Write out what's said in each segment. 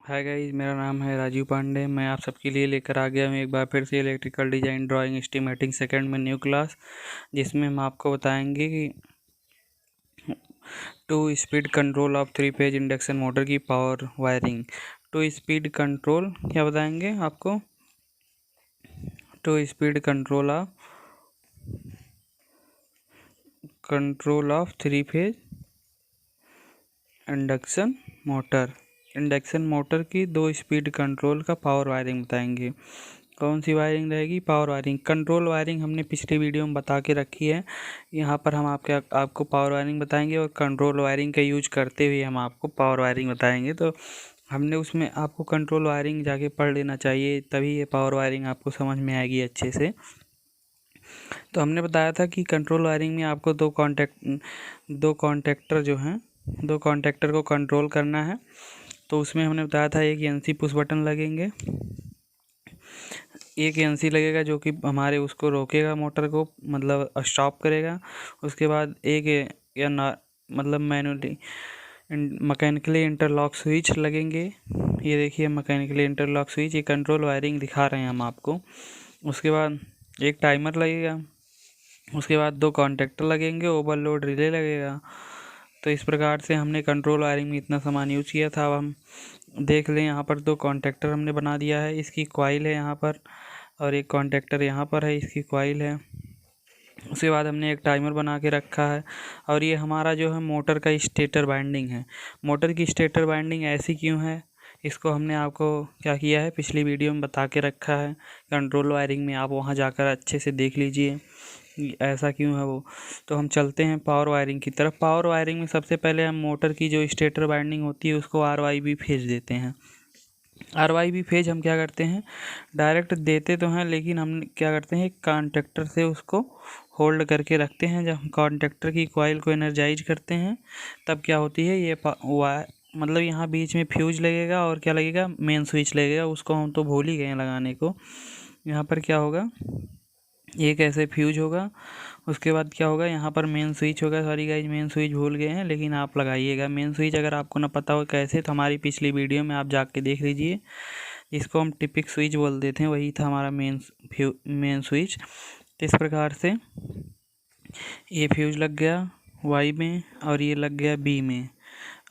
Hi guys, मेरा नाम है राजीव पांडे। मैं आप सबके लिए लेकर आ गया हूँ एक बार फिर से electrical design drawing estimating second में न्यू क्लास, जिसमें हम आपको बताएंगे कि 2 speed control of 3 phase induction motor की पावर वायरिंग। 2 स्पीड कंट्रोल क्या बताएंगे आपको? 2 speed control of 3 phase induction motor की 2 स्पीड कंट्रोल का पावर वायरिंग बताएंगे। कौन सी वायरिंग रहेगी? Power wiring. कंट्रोल वायरिंग हमने पिछले वीडियो में बता के रखी है। यहाँ पर हम आपको पावर वायरिंग बताएंगे और कंट्रोल वायरिंग का यूज करते हुए हम आपको पावर वायरिंग बताएंगे। तो हमने उसमें आपको कंट्रोल वायरिंग जाके पढ़ लेना चाहिए, तभी ये पावर वायरिंग आपको समझ में आएगी अच्छे से। तो हमने बताया था कि कंट्रोल वायरिंग में आपको दो कॉन्टेक्टर जो हैं, 2 कॉन्टेक्टर को कंट्रोल करना है। तो उसमें हमने बताया था एक एनसी पुश बटन लगेंगे, एक एनसी लगेगा जो कि हमारे उसको रोकेगा, मोटर को मतलब स्टॉप करेगा। उसके बाद एक या ना मतलब मैनुअली मैकेनिकली इंटरलॉक स्विच लगेंगे। ये देखिए मैकेनिकली इंटरलॉक स्विच, ये कंट्रोल वायरिंग दिखा रहे हैं हम आपको। उसके बाद एक टाइमर लगेगा। उसके बाद 2 कॉन्टेक्टर लगेंगे, ओवरलोड रिले लगेगा। तो इस प्रकार से हमने कंट्रोल वायरिंग में इतना सामान यूज किया था। अब हम देख लें, यहाँ पर 2 कॉन्टेक्टर हमने बना दिया है, इसकी कॉइल है यहाँ पर, और एक कॉन्टेक्टर यहाँ पर है, इसकी कॉइल है। उसके बाद हमने एक टाइमर बना के रखा है। और ये हमारा जो है मोटर का स्टेटर वाइंडिंग है। मोटर की स्टेटर वाइंडिंग ऐसी क्यों है, इसको हमने आपको क्या किया है पिछली वीडियो में बता के रखा है। कंट्रोल वायरिंग में आप वहाँ जाकर अच्छे से देख लीजिए ऐसा क्यों है वो। तो हम चलते हैं पावर वायरिंग की तरफ। पावर वायरिंग में सबसे पहले हम मोटर की जो स्टेटर वाइंडिंग होती है उसको RYB फेज देते हैं। RYB फेज हम क्या करते हैं, डायरेक्ट देते तो हैं, लेकिन हम क्या करते हैं कॉन्टेक्टर से उसको होल्ड करके रखते हैं। जब हम कॉन्टेक्टर की कॉइल को एनर्जाइज करते हैं तब क्या होती है, ये मतलब यहाँ बीच में फ्यूज लगेगा और क्या लगेगा, मेन स्विच लगेगा। उसको हम तो भूल ही गए लगाने को। यहाँ पर क्या होगा, एक ऐसे फ्यूज होगा। उसके बाद क्या होगा, यहाँ पर मेन स्विच होगा। सॉरी गाइज, मेन स्विच भूल गए हैं, लेकिन आप लगाइएगा मेन स्विच। अगर आपको ना पता हो कैसे, तो हमारी पिछली वीडियो में आप जाके देख लीजिए। इसको हम टिपिक स्विच बोल देते हैं, वही था हमारा मेन स्विच। तो इस प्रकार से ये फ्यूज लग गया वाई में और ये लग गया बी में।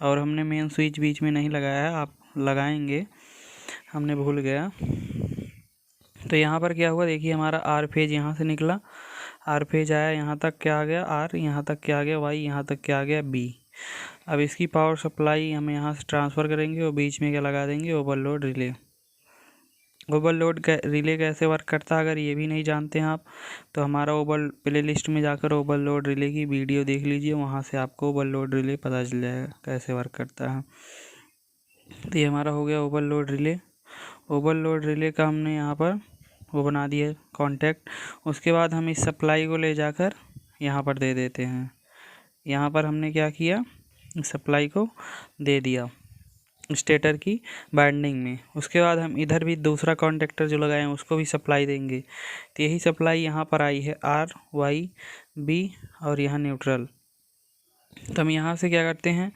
और हमने मेन स्विच बीच में नहीं लगाया है, आप लगाएंगे, हमने भूल गया। तो यहाँ पर क्या हुआ, देखिए हमारा आर फेज यहाँ से निकला, आर फेज आया यहाँ तक, क्या आ गया आर, यहाँ तक क्या आ गया वाई, यहाँ तक क्या आ गया बी। अब इसकी पावर सप्लाई हम यहाँ से ट्रांसफ़र करेंगे और बीच में क्या लगा देंगे, ओवरलोड रिले। ओवरलोड रिले कैसे वर्क करता है अगर ये भी नहीं जानते हैं आप, तो हमारा प्ले लिस्ट में जाकर ओवरलोड रिले की वीडियो देख लीजिए, वहाँ से आपको ओवरलोड रिले पता चल जाएगा कैसे वर्क करता है। तो ये हमारा हो गया ओवरलोड रिले। ओवरलोड रिले का हमने यहाँ पर वो बना दिया कॉन्टैक्ट। उसके बाद हम इस सप्लाई को ले जाकर यहाँ पर दे देते हैं। यहाँ पर हमने क्या किया, सप्लाई को दे दिया स्टेटर की बाइंडिंग में। उसके बाद हम इधर भी दूसरा कॉन्टेक्टर जो लगाए हैं उसको भी सप्लाई देंगे। तो यही सप्लाई यहाँ पर आई है RYB और यहाँ न्यूट्रल। तो हम यहाँ से क्या करते हैं,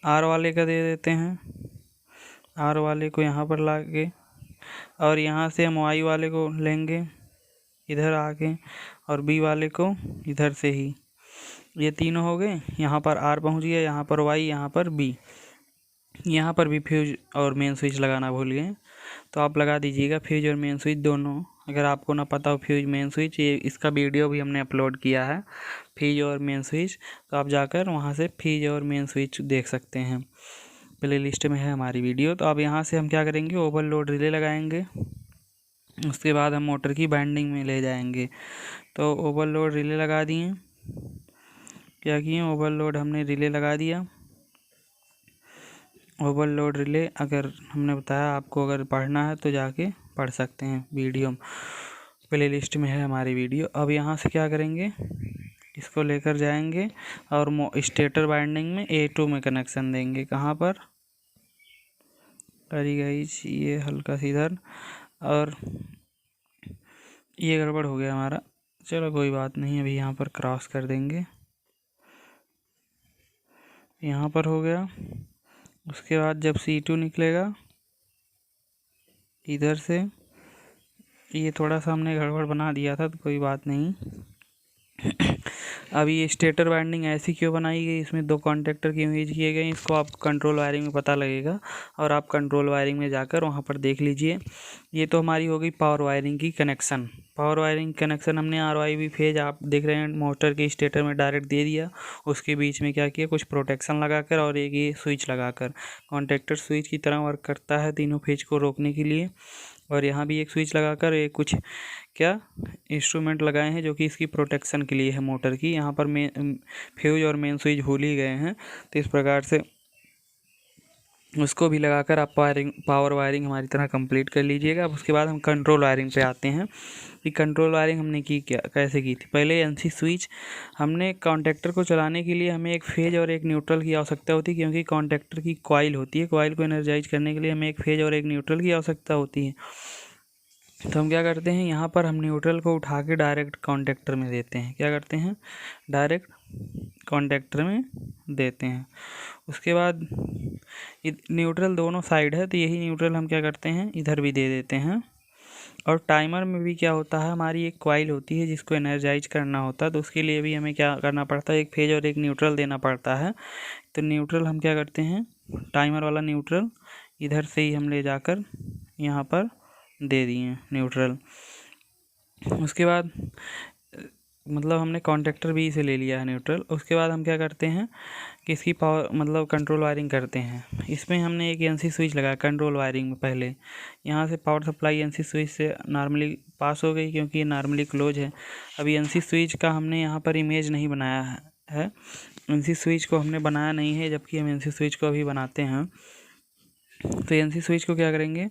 R वाले का दे देते हैं, R वाले को यहाँ पर ला के, और यहाँ से हम Y वाले को लेंगे इधर आके, और B वाले को इधर से ही। ये तीनों हो गए, यहाँ पर R पहुँच गया, यहाँ पर Y, यहाँ पर B। यहाँ पर भी फ्यूज और मेन स्विच लगाना भूल गए, तो आप लगा दीजिएगा फ्यूज और मेन स्विच दोनों। अगर आपको ना पता हो फ्यूज मेन स्विच, ये इसका वीडियो भी हमने अपलोड किया है, फ्यूज और मेन स्विच। तो आप जाकर वहाँ से फ्यूज और मेन स्विच देख सकते हैं, प्ले लिस्ट में है हमारी वीडियो। तो अब यहाँ से हम क्या करेंगे, ओवरलोड रिले लगाएंगे। उसके बाद हम मोटर की बाइंडिंग में ले जाएंगे। तो ओवरलोड रिले लगा दिए, क्या किए, ओवरलोड हमने रिले लगा दिया। ओवरलोड रिले अगर हमने बताया आपको, अगर पढ़ना है तो जाके पढ़ सकते हैं, वीडियो प्ले लिस्ट में है हमारी वीडियो। अब यहाँ से क्या करेंगे, इसको लेकर जाएंगे और स्टेटर बाइंडिंग में A2 में कनेक्शन देंगे। कहाँ पर, अरे गाइस ये हल्का सा इधर, और ये गड़बड़ हो गया हमारा, चलो कोई बात नहीं, अभी यहाँ पर क्रॉस कर देंगे, यहाँ पर हो गया। उसके बाद जब C2 निकलेगा इधर से ये थोड़ा सा हमने गड़बड़ बना दिया था, तो कोई बात नहीं। अब ये स्टेटर वाइंडिंग ऐसी क्यों बनाई गई, इसमें 2 कॉन्टेक्टर की यूज किए गए, इसको आप कंट्रोल वायरिंग में पता लगेगा, और आप कंट्रोल वायरिंग में जाकर वहाँ पर देख लीजिए। ये तो हमारी हो गई पावर वायरिंग की कनेक्शन। पावर वायरिंग कनेक्शन हमने RYB फेज आप देख रहे हैं मोटर के स्टेटर में डायरेक्ट दे दिया। उसके बीच में क्या किया, कुछ प्रोटेक्शन लगाकर और एक ये स्विच लगाकर, कॉन्टेक्टर स्विच की तरह वर्क करता है तीनों फेज को रोकने के लिए। और यहाँ भी एक स्विच लगाकर एक कुछ क्या इंस्ट्रूमेंट लगाए हैं जो कि इसकी प्रोटेक्शन के लिए है मोटर की। यहाँ पर मेन फ्यूज और मेन स्विच भूल ही गए हैं, तो इस प्रकार से उसको भी लगाकर आप पावर वायरिंग हमारी तरह कंप्लीट कर लीजिएगा। अब उसके बाद हम कंट्रोल वायरिंग पे आते हैं कि कंट्रोल वायरिंग हमने की क्या कैसे की थी। पहले NC स्विच हमने कॉन्टेक्टर को चलाने के लिए हमें एक फेज और एक न्यूट्रल की आवश्यकता होती है, क्योंकि कॉन्टेक्टर की कॉइल होती है, कॉइल को एनर्जाइज करने के लिए हमें एक फेज और एक न्यूट्रल की आवश्यकता होती है। तो हम क्या करते हैं, यहाँ पर हम न्यूट्रल को उठा के डायरेक्ट कॉन्टेक्टर में देते हैं। क्या करते हैं, डायरेक्ट कॉन्टेक्टर में देते हैं। उसके बाद न्यूट्रल दोनों साइड है, तो यही न्यूट्रल हम क्या करते हैं, इधर भी दे देते हैं। और टाइमर में भी क्या होता है, हमारी एक कॉइल होती है जिसको एनर्जाइज करना होता है, तो उसके लिए भी हमें क्या करना पड़ता है, एक फेज और एक न्यूट्रल देना पड़ता है। तो न्यूट्रल हम क्या करते हैं, टाइमर वाला न्यूट्रल इधर से ही हम ले जाकर यहाँ पर दे दिए न्यूट्रल। उसके बाद मतलब हमने कॉन्टेक्टर भी इसे ले लिया है न्यूट्रल। उसके बाद हम क्या करते हैं कि इसकी पावर मतलब कंट्रोल वायरिंग करते हैं। इसमें हमने एक NC स्विच लगाया कंट्रोल वायरिंग में। पहले यहाँ से पावर सप्लाई NC स्विच से नॉर्मली पास हो गई, क्योंकि ये नॉर्मली क्लोज है। अभी NC स्विच का हमने यहाँ पर इमेज नहीं बनाया है, NC स्विच को हमने बनाया नहीं है, जबकि हम NC स्विच को अभी बनाते हैं। तो NC स्विच को क्या करेंगे,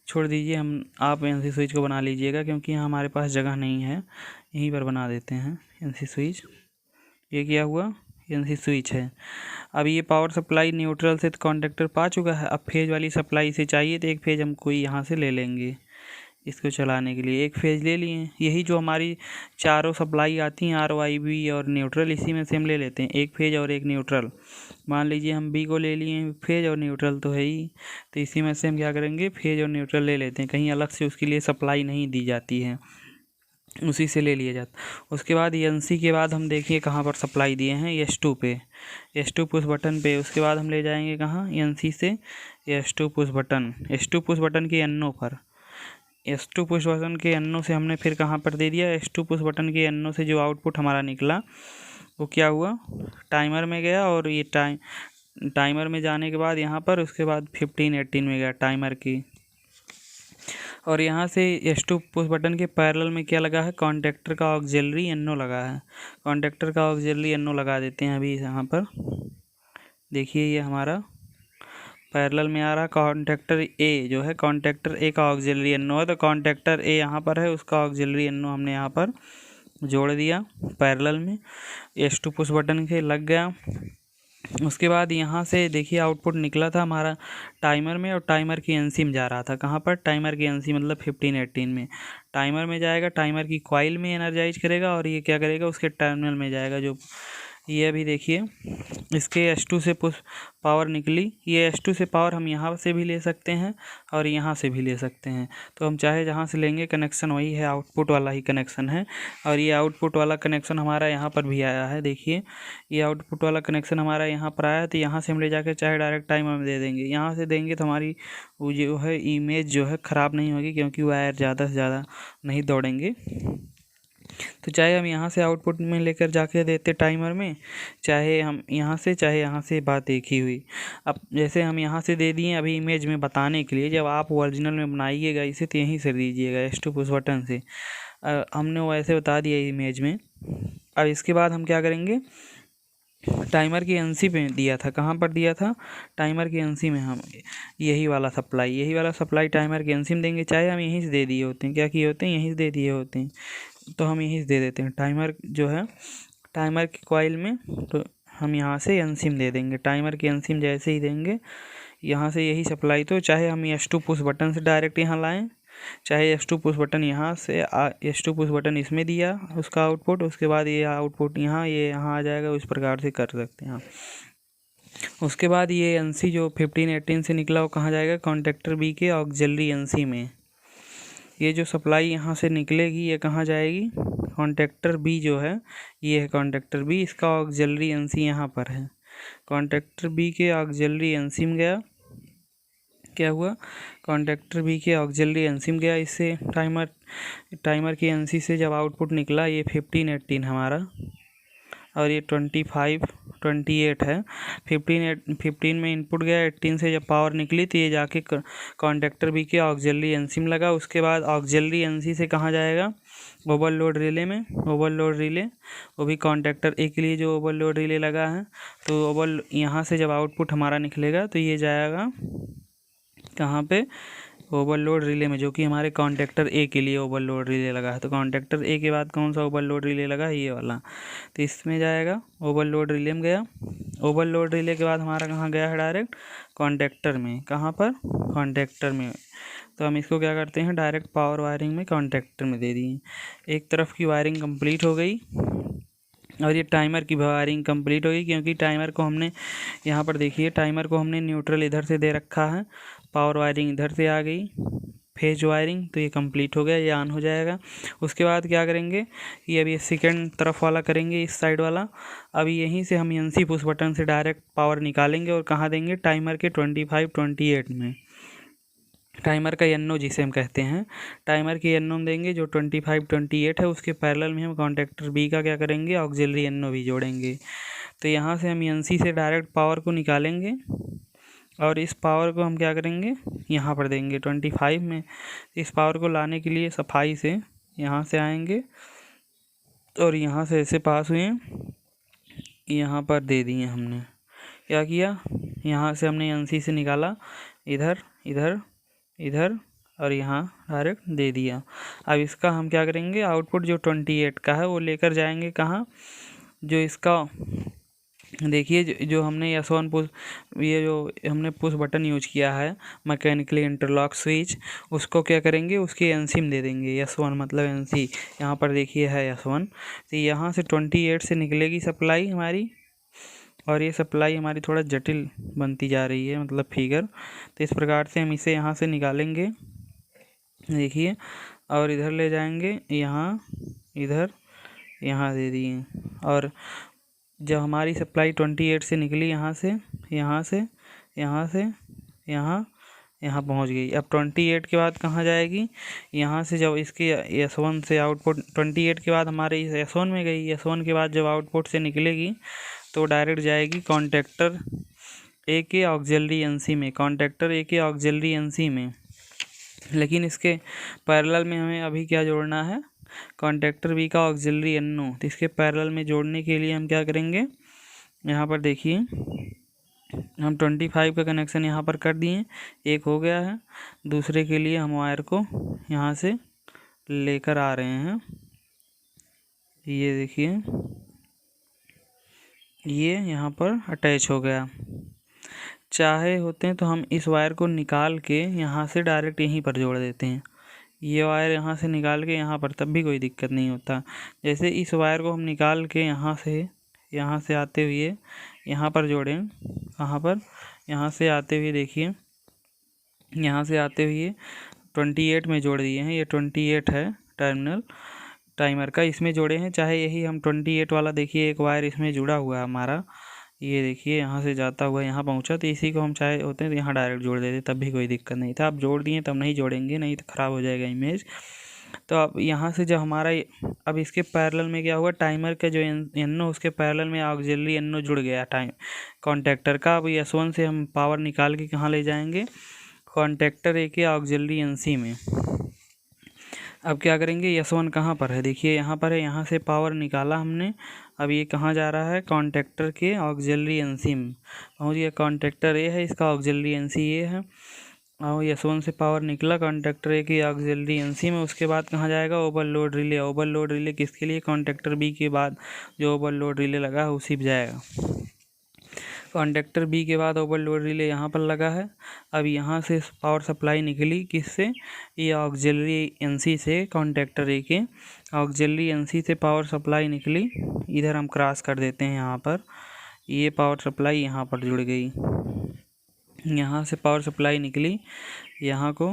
छोड़ दीजिए, आप NC स्विच को बना लीजिएगा, क्योंकि यहाँ हमारे पास जगह नहीं है, यहीं पर बना देते हैं NC स्विच। ये क्या हुआ, NC स्विच है। अब ये पावर सप्लाई न्यूट्रल से तो कॉन्टेक्टर पा चुका है। अब फेज वाली सप्लाई से चाहिए, तो एक फेज हम कोई यहाँ से ले लेंगे इसको चलाने के लिए। एक फेज ले लिए, यही जो हमारी चारों सप्लाई आती हैं RYB और न्यूट्रल, इसी में से हम ले लेते हैं एक फेज और एक न्यूट्रल। मान लीजिए हम B को ले लिए, फेज और न्यूट्रल तो है ही, तो इसी में से हम क्या करेंगे, फेज और न्यूट्रल ले लेते हैं, कहीं अलग से उसके लिए सप्लाई नहीं दी जाती है, उसी से ले लिया जाता। उसके बाद NC के बाद हम देखिए कहाँ पर सप्लाई दिए हैं, S2 पे, S2 पुश बटन पे। उसके बाद हम ले जाएंगे कहाँ, NC से S2 push button, S2 push button के NO पर, S2 पुश बटन के NO से हमने फिर कहाँ पर दे दिया, S2 पुश बटन के NO से जो आउटपुट हमारा निकला वो क्या हुआ, टाइमर में गया। और ये टाइमर में जाने के बाद यहाँ पर उसके बाद 15-18 में गया टाइमर की। और यहाँ से S2 पुश बटन के पैरेलल में क्या लगा है, कॉन्टेक्टर का ऑक्सिलरी NO लगा है। कॉन्टेक्टर का ऑक्सिलरी NO लगा देते हैं अभी यहाँ पर। देखिए ये हमारा पैरेलल में आ रहा कॉन्टेक्टर A जो है, कॉन्टेक्टर A का ऑक्सिलरी NO है, तो कॉन्टेक्टर A यहाँ पर है, उसका ऑक्सिलरी NO हमने यहाँ पर जोड़ दिया पैरेलल में, S2 पुश बटन के लग गया। उसके बाद यहाँ से देखिए आउटपुट निकला था हमारा टाइमर में, और टाइमर की NC में जा रहा था। कहाँ पर, टाइमर की NC मतलब 15-18 में टाइमर में जाएगा, टाइमर की कॉइल में एनर्जाइज करेगा, और ये क्या करेगा, उसके टर्मिनल में जाएगा। जो ये अभी देखिए इसके S2 से पावर निकली, ये S2 से पावर हम यहाँ से भी ले सकते हैं और यहाँ से भी ले सकते हैं। तो हम चाहे जहाँ से लेंगे, कनेक्शन वही है, आउटपुट वाला ही कनेक्शन है। और ये आउटपुट वाला कनेक्शन हमारा यहाँ पर भी आया है, देखिए ये आउटपुट वाला कनेक्शन हमारा यहाँ पर आया है। तो यहाँ से हम ले जाकर चाहे डायरेक्ट टाइमर में दे देंगे। यहाँ से देंगे तो हमारी वो जो है इमेज जो है ख़राब नहीं होगी, क्योंकि वायर ज़्यादा से ज़्यादा नहीं दौड़ेंगे। तो चाहे हम यहाँ से आउटपुट में लेकर जाके देते टाइमर में, चाहे हम यहाँ से, चाहे यहाँ से, बात एक ही हुई। अब जैसे हम यहाँ से दे दिए अभी इमेज में बताने के लिए, जब आप ओरिजिनल में बनाइएगा इसे तो यहीं से दीजिएगा S2 पुश बटन से। हमने वैसे बता दिया इमेज में। अब इसके बाद हम क्या करेंगे, टाइमर की NC पे दिया था, कहाँ पर दिया था, टाइमर की NC में हम यही वाला सप्लाई टाइमर की NC में देंगे। चाहे हम यहीं से दे दिए होते हैं, क्या किए होते हैं, यहीं से दे दिए होते हैं, तो हम यहीं से दे देते हैं। टाइमर जो है टाइमर की कॉइल में, तो हम यहाँ से NC में दे देंगे। टाइमर की NC में जैसे ही देंगे यहाँ से यही सप्लाई, तो चाहे हम S2 पुश बटन से डायरेक्ट यहाँ लाएँ, चाहे S2 पुश बटन यहाँ से S2 पुश बटन इसमें दिया उसका आउटपुट, उसके बाद ये आउटपुट यहाँ, ये यहाँ आ जाएगा, उस प्रकार से कर सकते हैं आप। उसके बाद ये एनसी जो 1518 से निकला वो कहाँ जाएगा, कॉन्टेक्टर बी के ऑक्सिलरी एनसी में। ये जो सप्लाई यहाँ से निकलेगी ये कहाँ जाएगी, कॉन्टेक्टर बी जो है, ये है कॉन्टेक्टर बी, इसका ऑक्सिलरी एनसी यहाँ पर है। कॉन्टेक्टर बी के ऑक्सिलरी एनसी में गया, क्या हुआ, कॉन्टेक्टर बी के ऑक्सिलरी एनसी में गया, इससे टाइमर की एनसी से जब आउटपुट निकला ये 1518 हमारा, और ये 28 है। 15 में इनपुट गया, 18 से जब पावर निकली तो ये जाके कॉन्टेक्टर बी के ऑक्सिलरी एनसी में लगा। उसके बाद ऑक्सिलरी एनसी से कहाँ जाएगा, ओवरलोड रिले में। ओवरलोड रिले वो भी कॉन्टेक्टर ए के लिए जो ओवरलोड रिले लगा है, तो यहाँ से जब आउटपुट हमारा निकलेगा तो ये जाएगा कहाँ पे, ओवरलोड रिले में, जो कि हमारे कॉन्टेक्टर ए के लिए ओवरलोड रिले लगा है। तो कॉन्टेक्टर ए के बाद कौन सा ओवरलोड रिले लगा है, ये वाला, तो इसमें जाएगा, ओवरलोड रिले में गया। ओवरलोड रिले के बाद हमारा कहाँ गया है, डायरेक्ट कॉन्टेक्टर में। कहाँ पर, कॉन्टेक्टर में। तो हम इसको क्या करते हैं, डायरेक्ट पावर वायरिंग में कॉन्टेक्टर में दे दिए। एक तरफ की वायरिंग कंप्लीट हो गई, और ये टाइमर की वायरिंग कंप्लीट हो गई, क्योंकि टाइमर को हमने यहाँ पर देखिए, टाइमर को हमने न्यूट्रल इधर से दे रखा है, पावर वायरिंग इधर से आ गई, फेज वायरिंग, तो ये कंप्लीट हो गया, ये ऑन हो जाएगा। उसके बाद क्या करेंगे, ये अभी सेकंड तरफ वाला करेंगे, इस साइड वाला। अभी यहीं से हम एनसी पुश बटन से डायरेक्ट पावर निकालेंगे और कहाँ देंगे, टाइमर के 25-28 में, टाइमर का एनो जिसे हम कहते हैं, टाइमर की एनो देंगे जो 25-28 है। उसके पैरेलल में हम कॉन्टेक्टर बी का क्या करेंगे, ऑक्सिलरी एनो भी जोड़ेंगे। तो यहाँ से हम एनसी से डायरेक्ट पावर को निकालेंगे, और इस पावर को हम क्या करेंगे, यहाँ पर देंगे 25 में। इस पावर को लाने के लिए सफाई से यहाँ से आएंगे, और यहाँ से ऐसे पास हुए, यहाँ पर दे दिए हमने। क्या किया, यहाँ से हमने एनसी से निकाला, इधर इधर इधर, और यहाँ डायरेक्ट दे दिया। अब इसका हम क्या करेंगे, आउटपुट जो 28 का है वो लेकर जाएंगे कहाँ, जो इसका देखिए, जो हमने S1 पुश, ये जो हमने पुश बटन यूज किया है मैकेनिकली इंटरलॉक स्विच, उसको क्या करेंगे, उसकी एनसी में दे देंगे। S1 मतलब एनसी यहाँ पर देखिए है S1। तो यहाँ से 28 से निकलेगी सप्लाई हमारी, और ये सप्लाई हमारी थोड़ा जटिल बनती जा रही है, मतलब फिगर। तो इस प्रकार से हम इसे यहाँ से निकालेंगे, देखिए, और इधर ले जाएंगे, यहाँ इधर यहाँ दे दिए। और जब हमारी सप्लाई 28 से निकली, यहाँ से यहाँ से यहाँ से यहाँ यहाँ पहुँच गई। अब 28 के बाद कहाँ जाएगी, यहाँ से जब इसके S1 से आउटपुट 28 के बाद हमारे इस S1 में गई, S1 के बाद जब आउटपुट से निकलेगी तो डायरेक्ट जाएगी कॉन्टेक्टर ए के ऑक्सिलरी एनसी में, कॉन्टेक्टर ए के ऑक्सिलरी एनसी में। लेकिन इसके पैरेलल में हमें अभी क्या जोड़ना है, कॉन्टेक्टर बी का ऑक्सिलरी एनो। तो इसके पैरेलल में जोड़ने के लिए हम क्या करेंगे, यहाँ पर देखिए, हम 25 का कनेक्शन यहाँ पर कर दिए, एक हो गया है। दूसरे के लिए हम वायर को यहाँ से लेकर आ रहे हैं, ये देखिए, ये यहाँ पर अटैच हो गया। चाहे होते हैं तो हम इस वायर को निकाल के यहाँ से डायरेक्ट यहीं पर जोड़ देते हैं, ये वायर यहाँ से निकाल के यहाँ पर, तब भी कोई दिक्कत नहीं होता। जैसे इस वायर को हम निकाल के यहाँ से आते हुए यहाँ पर जोड़ें, कहाँ पर, यहाँ से आते हुए देखिए, यहाँ से आते हुए 28 में जोड़ दिए हैं, ये 28 है टर्मिनल टाइमर का, इसमें जोड़े हैं। चाहे यही हम 28 वाला देखिए, एक वायर इसमें जुड़ा हुआ है हमारा, ये देखिए, यहाँ से जाता हुआ यहाँ पहुँचा, तो इसी को हम चाहे होते हैं तो यहाँ डायरेक्ट जोड़ देते, तब भी कोई दिक्कत नहीं था। आप जोड़ दिए तब नहीं जोड़ेंगे, नहीं तो ख़राब हो जाएगा इमेज। तो अब यहाँ से जब हमारा, अब इसके पैरेलल में क्या हुआ, टाइमर का जो एनो, उसके पैरेलल में ऑक्सिलरी एनो जुड़ गया टाइम कॉन्टेक्टर का। अब S1 से हम पावर निकाल के कहाँ ले जाएंगे, कॉन्टेक्टर ए के ऑक्सिलरी एनसी में। अब क्या करेंगे, S1 कहाँ पर है, देखिए यहाँ पर है, यहाँ से पावर निकाला हमने। अब ये कहाँ जा रहा है, कॉन्टेक्टर के ऑक्सिलरी एनसी में पहुँच गया। कॉन्टेक्टर ए है, इसका ऑक्सिलरी एनसी ये है, और S1 से पावर निकला कॉन्टेक्टर ए की ऑक्सिलरी एनसी में। उसके बाद कहाँ जाएगा, ओवरलोड रिले। ओवरलोड रिले किसके लिए, कॉन्टेक्टर बी के बाद जो ओवरलोड रिले लगा है उसी पर जाएगा। कॉन्टेक्टर बी के बाद ओवरलोड रिले यहाँ पर लगा है। अब यहाँ से पावर सप्लाई निकली किससे, ये ऑक्सिलरी एनसी से, कॉन्टेक्टर ए के ऑक्सिलरी एनसी से पावर सप्लाई निकली। इधर हम क्रॉस कर देते हैं, यहाँ पर ये पावर सप्लाई यहाँ पर जुड़ गई, यहाँ से पावर सप्लाई निकली, यहाँ को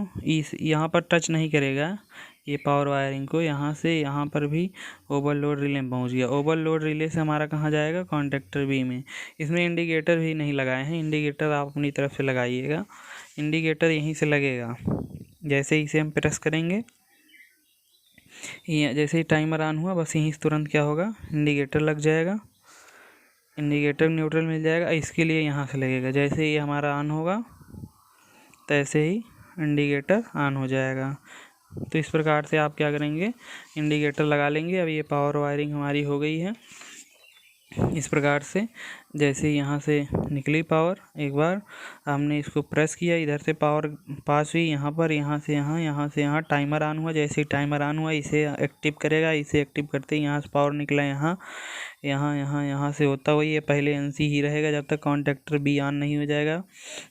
यहाँ पर टच नहीं करेगा ये पावर वायरिंग को, यहाँ से यहाँ पर भी ओवरलोड रिले में पहुँच गया। ओवरलोड रिले से हमारा कहाँ जाएगा, कॉन्टेक्टर बी में। इसमें इंडिकेटर भी नहीं लगाए हैं, इंडिकेटर आप अपनी तरफ से लगाइएगा, इंडिकेटर यहीं से लगेगा। जैसे ही इसे हम प्रेस करेंगे, जैसे ही टाइमर ऑन हुआ बस यहीं से तुरंत क्या होगा, इंडिकेटर लग जाएगा, इंडिकेटर न्यूट्रल मिल जाएगा। इसके लिए यहाँ से लगेगा, जैसे ही हमारा ऑन होगा तैसे ही इंडिकेटर ऑन हो जाएगा। तो इस प्रकार से आप क्या करेंगे, इंडिकेटर लगा लेंगे। अब ये पावर वायरिंग हमारी हो गई है। इस प्रकार से जैसे यहाँ से निकली पावर, एक बार हमने इसको प्रेस किया, इधर से पावर पास हुई यहाँ पर, यहाँ से यहाँ, यहाँ से यहाँ, टाइमर ऑन हुआ। जैसे ही टाइमर ऑन हुआ इसे एक्टिव करेगा, इसे एक्टिव करते ही यहाँ से पावर निकला, यहाँ यहाँ यहाँ यहाँ से होता हुआ ये पहले एनसी ही रहेगा जब तक कॉन्टेक्टर बी ऑन नहीं हो जाएगा।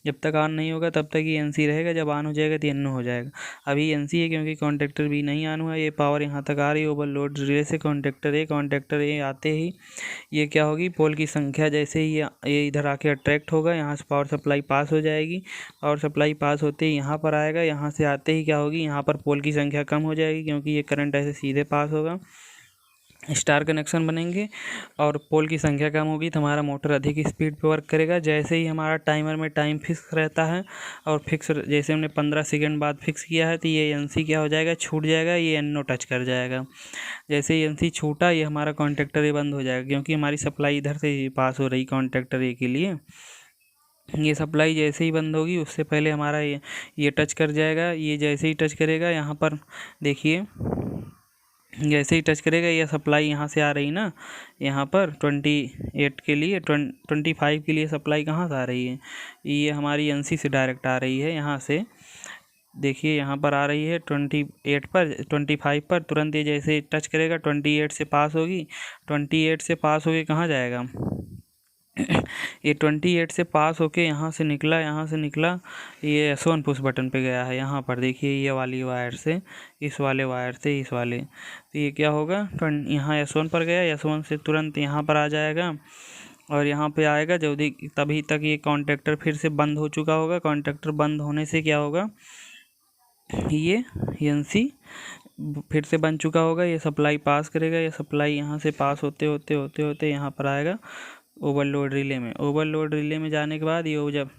जब तक ऑन नहीं होगा तब तक ये एनसी रहेगा, जब ऑन हो जाएगा तो एनओ हो जाएगा। अभी एनसी है क्योंकि कॉन्टेक्टर बी नहीं ऑन हुआ। ये पावर यहाँ तक आ रही है ओवरलोड रिले से कॉन्टेक्टर ए आते ही ये क्या होगी, पोल की संख्या जैसे ही ये इधर आके अट्रैक्ट होगा, यहाँ से पावर सप्लाई पास हो जाएगी। पावर सप्लाई पास होते ही यहाँ पर आएगा, यहाँ से आते ही क्या होगी, यहाँ पर पोल की संख्या कम हो जाएगी क्योंकि ये करंट ऐसे सीधे पास होगा। स्टार कनेक्शन बनेंगे और पोल की संख्या कम होगी तो हमारा मोटर अधिक स्पीड पे वर्क करेगा। जैसे ही हमारा टाइमर में टाइम फिक्स रहता है और फिक्स जैसे हमने 15 सेकंड बाद फिक्स किया है तो ये एनसी क्या हो जाएगा, छूट जाएगा, ये एनओ टच कर जाएगा। जैसे ही एनसी छूटा ये हमारा कॉन्टेक्टर ए बंद हो जाएगा क्योंकि हमारी सप्लाई इधर से पास हो रही कॉन्टेक्टर ए के लिए। ये सप्लाई जैसे ही बंद होगी उससे पहले हमारा ये टच कर जाएगा। ये जैसे ही टच करेगा यहाँ पर देखिए, जैसे ही टच करेगा ये सप्लाई यहाँ से आ रही ना, यहाँ पर 28 के लिए 25 के लिए सप्लाई कहाँ से आ रही है, ये हमारी एनसी से डायरेक्ट आ रही है। यहाँ से देखिए यहाँ पर आ रही है 28 पर, 25 पर तुरंत ये जैसे टच करेगा 28 से पास होगी, 28 से पास होके कहाँ जाएगा, ये 28 से पास होके यहाँ से निकला, ये S1 पुश बटन पे गया है। यहाँ पर देखिए ये वाली वायर से इस वाले वायर से इस वाले, तो ये क्या होगा, यहाँ S1 पर गया, S1 से तुरंत यहाँ पर आ जाएगा और यहाँ पे आएगा। जब तभी तक ये कॉन्टेक्टर फिर से बंद हो चुका होगा। कॉन्टेक्टर बंद होने से क्या होगा, ये एनसी फिर से बन चुका होगा, ये सप्लाई पास करेगा, ये सप्लाई यहाँ से पास होते होते होते होते यहाँ पर आएगा ओवरलोड रिले में। ओवरलोड रिले में जाने के बाद ये जब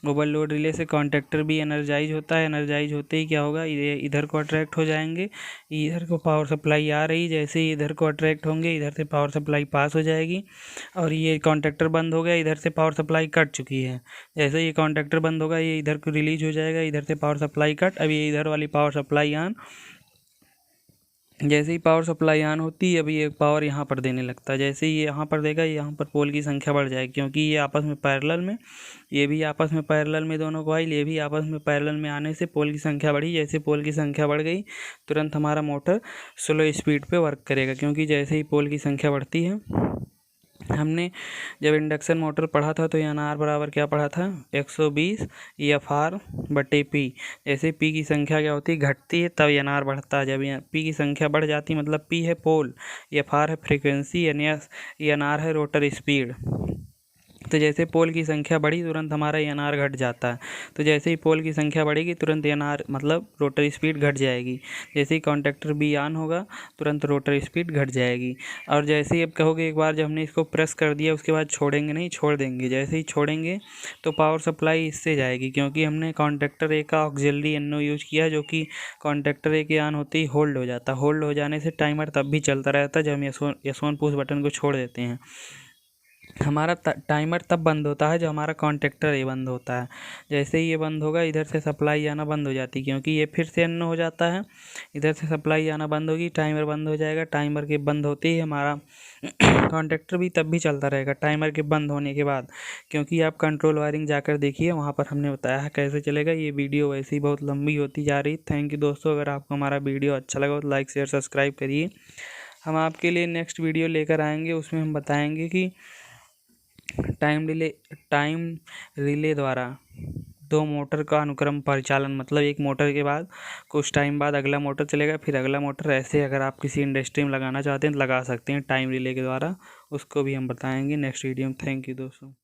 ओवरलोड रिले से कॉन्टेक्टर भी एनर्जाइज होता है, एनर्जाइज होते ही क्या होगा, ये इधर को अट्रैक्ट हो जाएंगे, इधर को पावर सप्लाई आ रही, जैसे ही इधर को अट्रैक्ट होंगे इधर से पावर सप्लाई पास हो जाएगी और ये कॉन्टेक्टर बंद हो गया, इधर से पावर सप्लाई कट चुकी है। जैसे ये कॉन्टेक्टर बंद होगा ये इधर को रिलीज हो जाएगा, इधर से पावर सप्लाई कट, अब ये इधर वाली पावर सप्लाई ऑन। जैसे ही पावर सप्लाई ऑन होती है अभी एक पावर यहाँ पर देने लगता है। जैसे ही ये यहाँ पर देगा यहाँ पर पोल की संख्या बढ़ जाएगी क्योंकि ये आपस में पैरेलल में, ये भी आपस में पैरेलल में, दोनों कॉइल ये भी आपस में पैरेलल में आने से पोल की संख्या बढ़ी। जैसे पोल की संख्या बढ़ गई तुरंत हमारा मोटर स्लो स्पीड पे वर्क करेगा क्योंकि जैसे ही पोल की संख्या बढ़ती है, हमने जब इंडक्शन मोटर पढ़ा था तो एन आर बराबर क्या पढ़ा था, 120 F/P। जैसे P की संख्या क्या होती है, घटती है, तब एन आर बढ़ता है। जब P की संख्या बढ़ जाती है मतलब P है पोल, F/R है फ्रीक्वेंसी, एन आर है रोटर स्पीड। तो जैसे पोल की संख्या बढ़ी तुरंत हमारा एन आर घट जाता है। तो जैसे ही पोल की संख्या बढ़ेगी तुरंत एन आर मतलब रोटर स्पीड घट जाएगी। जैसे ही कॉन्टेक्टर बी ऑन होगा तुरंत रोटर स्पीड घट जाएगी। और जैसे ही अब कहोगे एक बार जब हमने इसको प्रेस कर दिया उसके बाद छोड़ेंगे नहीं, छोड़ देंगे। जैसे ही छोड़ेंगे तो पावर सप्लाई इससे जाएगी क्योंकि हमने कॉन्टेक्टर ए का ऑक्सिलरी एनओ यूज किया जो कि कॉन्टेक्टर ए के ऑन होते ही होल्ड हो जाता। होल्ड हो जाने से टाइमर तब भी चलता रहता जब हम S1 पुश बटन को छोड़ देते हैं। हमारा टाइमर तब बंद होता है जब हमारा कॉन्टेक्टर ए बंद होता है। जैसे ही ये बंद होगा इधर से सप्लाई आना बंद हो जाती है क्योंकि ये फिर से एन हो जाता है, इधर से सप्लाई आना बंद होगी, टाइमर बंद हो जाएगा। टाइमर के बंद होते ही हमारा कॉन्टेक्टर भी तब भी चलता रहेगा टाइमर के बंद होने के बाद। क्योंकि आप कंट्रोल वायरिंग जाकर देखिए, वहाँ पर हमने बताया है कैसे चलेगा। ये वीडियो वैसे ही बहुत लंबी होती जा रही। थैंक यू दोस्तों, अगर आपको हमारा वीडियो अच्छा लगा तो लाइक शेयर सब्सक्राइब करिए। हम आपके लिए नेक्स्ट वीडियो लेकर आएंगे, उसमें हम बताएंगे कि टाइम रिले द्वारा दो मोटर का अनुक्रम परिचालन, मतलब एक मोटर के बाद कुछ टाइम बाद अगला मोटर चलेगा, फिर अगला मोटर, ऐसे अगर आप किसी इंडस्ट्री में लगाना चाहते हैं तो लगा सकते हैं टाइम रिले के द्वारा। उसको भी हम बताएंगे नेक्स्ट वीडियो में। थैंक यू दोस्तों।